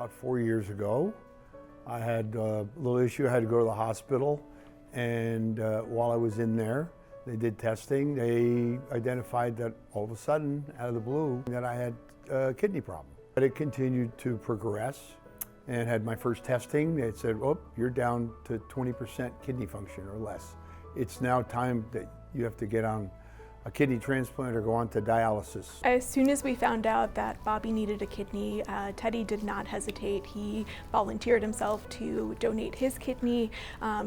About 4 years ago, I had a little issue. I had to go to the hospital, and while I was in there, they did testing. They identified that all of a sudden, out of the blue, that I had a kidney problem. But it continued to progress, and had my first testing. They said, "Oh, you're down to 20% kidney function or less. It's now time that you have to get on a kidney transplant or go on to dialysis." As soon as we found out that Bobby needed a kidney, Teddy did not hesitate. He volunteered himself to donate his kidney.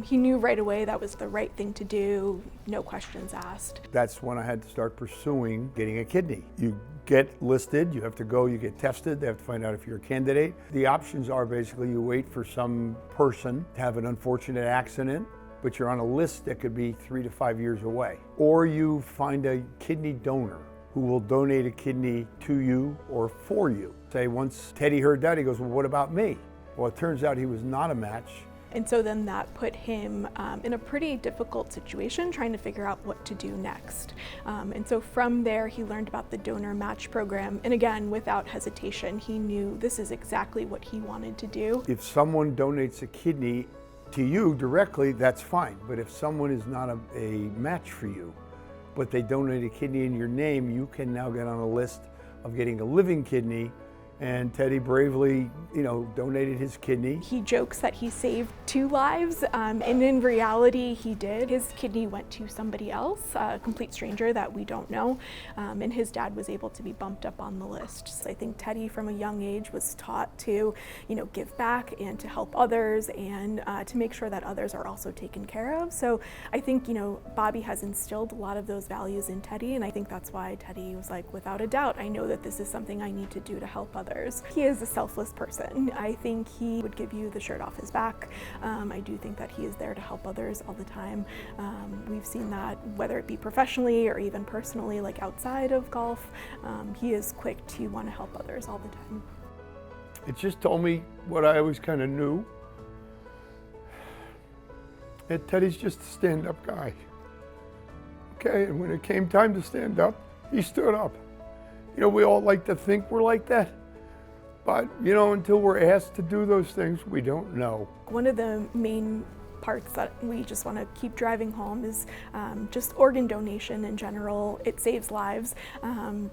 He knew right away that was the right thing to do, no questions asked. That's when I had to start pursuing getting a kidney. You get listed, you have to go, you get tested, they have to find out if you're a candidate. The options are basically you wait for some person to have an unfortunate accident, but you're on a list that could be 3 to 5 years away. Or you find a kidney donor who will donate a kidney to you or for you. Say once Teddy heard that, he goes, "Well, what about me?" Well, it turns out he was not a match. And so then that put him in a pretty difficult situation trying to figure out what to do next. And so from there, he learned about the donor match program. And again, without hesitation, he knew this is exactly what he wanted to do. If someone donates a kidney to you directly, that's fine. But if someone is not a match for you, but they donate a kidney in your name, you can now get on a list of getting a living kidney. And Teddy bravely, donated his kidney. He jokes that he saved 2 lives, and in reality, he did. His kidney went to somebody else, a complete stranger that we don't know, and his dad was able to be bumped up on the list. So I think Teddy, from a young age, was taught to, give back and to help others and to make sure that others are also taken care of. So I think, Bobby has instilled a lot of those values in Teddy, and I think that's why Teddy was like, without a doubt, I know that this is something I need to do to help others. He is a selfless person. I think he would give you the shirt off his back. I do think that he is there to help others all the time. We've seen that whether it be professionally or even personally, like outside of golf, he is quick to want to help others all the time. It just told me what I always kind of knew. And Teddy's just a stand-up guy. Okay, and when it came time to stand up, he stood up. We all like to think we're like that. But, until we're asked to do those things, we don't know. One of the main parts that we just want to keep driving home is just organ donation in general. It saves lives.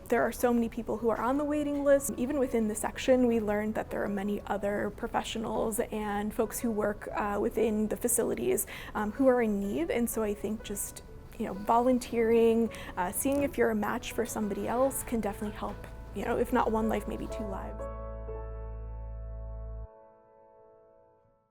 There are so many people who are on the waiting list. Even within the section, we learned that there are many other professionals and folks who work within the facilities who are in need. And so I think just volunteering, seeing if you're a match for somebody else can definitely help, if not 1 life, maybe 2 lives.